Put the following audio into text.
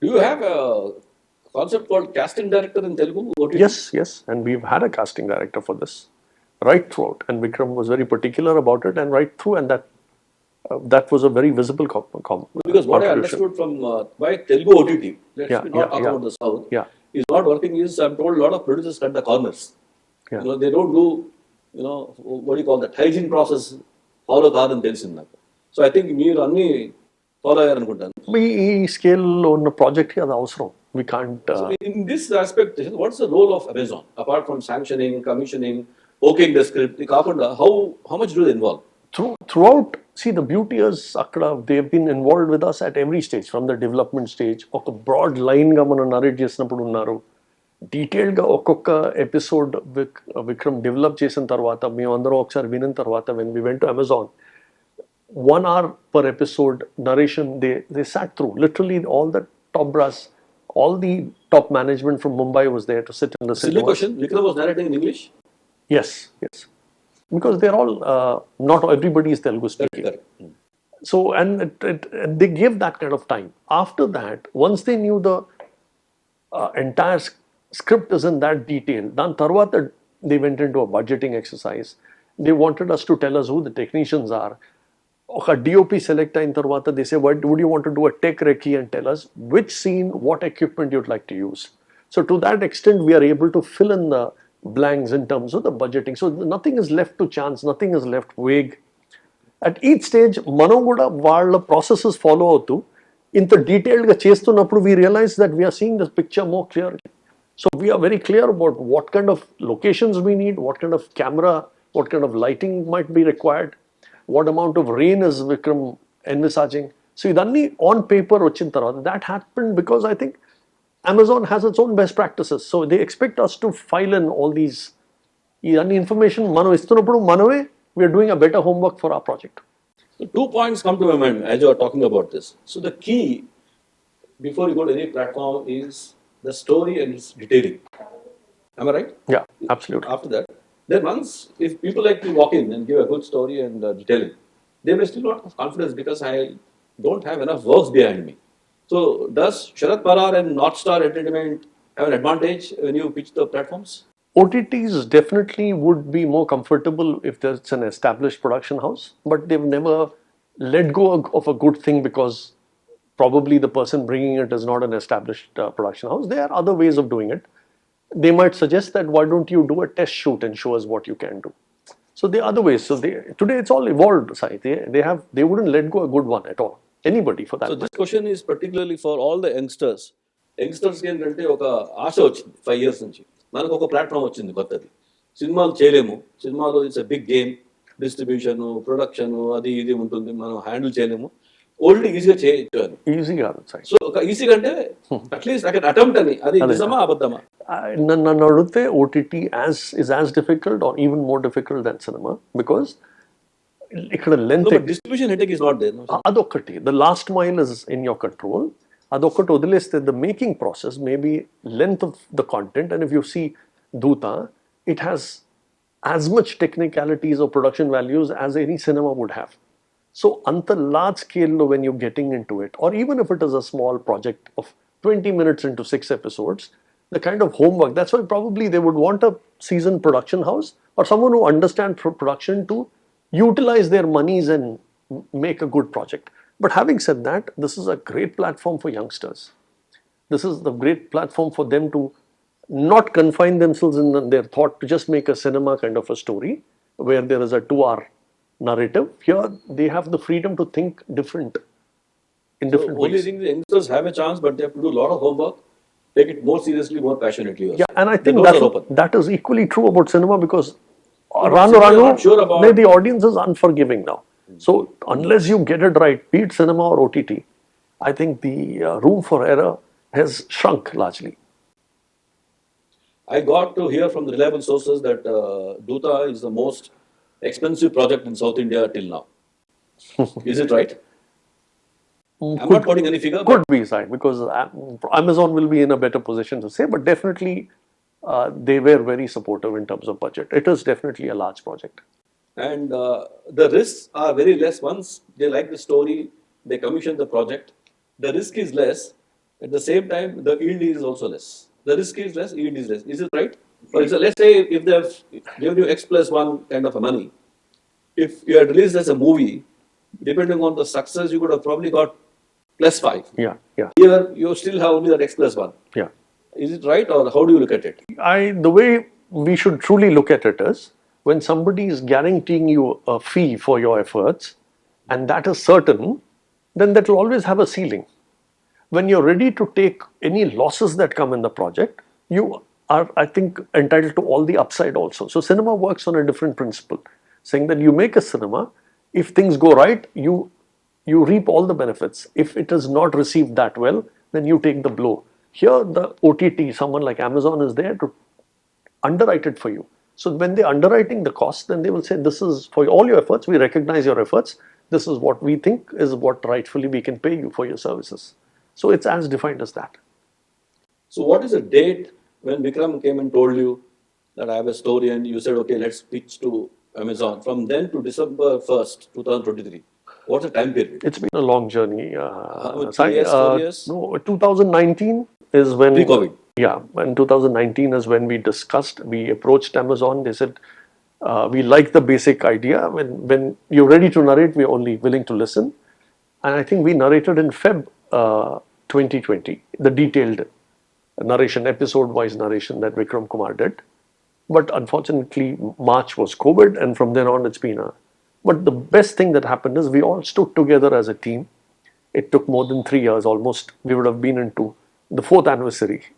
Do you have a concept called casting director in Telugu? Yes, and we've had a casting director for this right throughout, and Vikram was very particular about it, and right through, and that was a very visible because what I understood from why Telugu OTT, let's not talk about the South, is not working is I'm told a lot of producers cut the corners. They don't do, what do you call that, hygiene process follow కాదని తెలిసింది నాకు. So I think మీరు అన్ని follow అయ్యారనుకుంటాను. ఈ scale ఉన్న project అది అవసరం. We can't. So in this aspect, what's the role of Amazon apart from sanctioning, commissioning, okaying the script? How much do they involve? Throughout, see, the beauty is they've been involved with us at every stage, from the development stage. ఒక broad line గా మనం narrate చేసినప్పుడు ఉన్నారు. Detailed గా ఒక్కొక్క episode Vikram develop చేసిన తర్వాత మేమందరం ఒకసారి వినిన తర్వాత when we went to Amazon, 1 hour per episode narration they sat through. Literally all the top brass, all the top management from Mumbai was there to sit in the cinema. Silly question, Vikram was narrating in English? Yes. Because they're all, not everybody is Telugu speaking. Correct. So, and they gave that kind of time. After that, once they knew the entire script is in that detail, then tarvata they went into a budgeting exercise. They wanted us to tell us who the technicians are. Okay, DOP select in tarvata, they say, would you want to do a tech recce and tell us which scene, what equipment you'd like to use. So to that extent, we are able to fill in the blanks in terms of the budgeting. So nothing is left to chance, nothing is left vague. At each stage, మనం కూడా వాళ్ళ processes follow అవుతూ ఇంత డీటెయిల్డ్గా చేస్తున్నప్పుడు we realize that we are seeing this picture more clearly. So we are very clear about what kind of locations we need, what kind of camera, what kind of lighting might be required, what amount of rain is Vikram envisaging. So idanni on paper వచ్చిన తర్వాత that happened because I think Amazon has its own best practices. So they expect us to file in all these information. మనం ఇస్తున్నప్పుడు మనమే we are doing a better homework for our project. So 2 points come to my mind as you are talking about this. So the key before you go to any platform is the story and its detailing. Am I right? Yeah, absolutely. After that, then once if people like to walk in and give a good story and detailing, they may still not have confidence because I don't have enough works behind me. So does Sharrath Marar and North Star Entertainment have an advantage when you pitch the platforms? OTTs definitely would be more comfortable if there's an established production house, but they've never let go of a good thing because probably the person bringing it is not an established production house. There are other ways of doing it. They might suggest that why don't you do a test shoot and show us what you can do. So there are other ways. So today it's all evolved. They wouldn't let go a good one at all. Anybody for that. So this question is particularly for all the youngsters. Youngsters ఏంటంటే ఒక ఆశ వచ్చింది 5 years నుంచి. మనకు ఒక platform వచ్చింది కొత్తది. సినిమాలు చేయలేము. సినిమాలో it's a big game. Distribution, production అది ఇది ఉంటుంది. మనం హ్యాండిల్ చేయలేము. ఓల్డ్ ఈజీగా చేయొచ్చు అని. ఈజీగా. సో ఒక ఈజీగా అంటే అట్లీస్ట్ ఐ కెన్ అటెంప్ట్ అని. అది నిజమా అబద్ధమా? నన్ను అడిగితే OTT is as difficult or even more difficult than cinema because ఇక్కడ length distribution headache is not there. అదొక్కటి. The last mile is in your control. అదొక్కటి వదిలేస్తే the making process, maybe length of the content, and if you see dhootha, it has as much technicalities or production values as any cinema would have. So anta large scale when you're getting into it, or even if it is a small project of 20 minutes into 6 episodes, the kind of homework, that's why probably they would want a seasoned production house or someone who understands production to utilize their monies and make a good project. But having said that, this is a great platform for youngsters. This is the great platform for them to not confine themselves in their thought to just make a cinema kind of a story where there is a 2-hour narrative. Here they have the freedom to think different in different ways. Only thing the youngsters have a chance, but they have to do a lot of homework, take it more seriously, more passionately. Also. Yeah, and I think that is equally true about cinema because Ranu, the audience is unforgiving now. So unless you get it right, be it cinema or OTT, I think the room for error has shrunk largely. I got to hear from the reliable sources that dhootha is the most expensive project in South India till now. Is it right? I'm not quoting any figure. Could be, right, because Amazon will be in a better position to say, but definitely they were very supportive in terms of budget. It is definitely a large project. And the risks are very less. Once they like the story, they commission the project. The risk is less. At the same time, the yield is also less. The risk is less, yield is less. Is it right? For example, let's say if they have given you X plus one kind of a money, if you had released as a movie, depending on the success, you could have probably got plus five. Yeah, yeah, Here, you still have only that X plus one. yeah. Is it right, or how do you look at it? The way we should truly look at it is when somebody is guaranteeing you a fee for your efforts, and that is certain, then that will always have a ceiling. When you're ready to take any losses that come in the project, you are, I think, entitled to all the upside also. So cinema works on a different principle, saying that you make a cinema, if things go right, you reap all the benefits. If it is not received that well, then you take the blow. Here, the OTT, someone like Amazon, is there to underwrite it for you. So when they're underwriting the cost, then they will say, this is for all your efforts, we recognize your efforts, this is what we think is what rightfully we can pay you for your services. So it's as defined as that. So what is the date when Vikram came and told you that I have a story and you said, okay, let's pitch to Amazon? From then to December 1st, 2023, what's the time period? It's been a long journey. 3 years, 4 years? No, 2019 is when... Pre-COVID. Yeah, and 2019 is when we discussed, we approached Amazon, they said, we like the basic idea. When you're ready to narrate, we're only willing to listen. And I think we narrated in Feb 2020, the detailed narration, episode-wise narration that Vikram Kumar did. But unfortunately, March was COVID, and from then on, it's been a... But the best thing that happened is we all stood together as a team. It took more than 3 years almost. We would have been into the 4th anniversary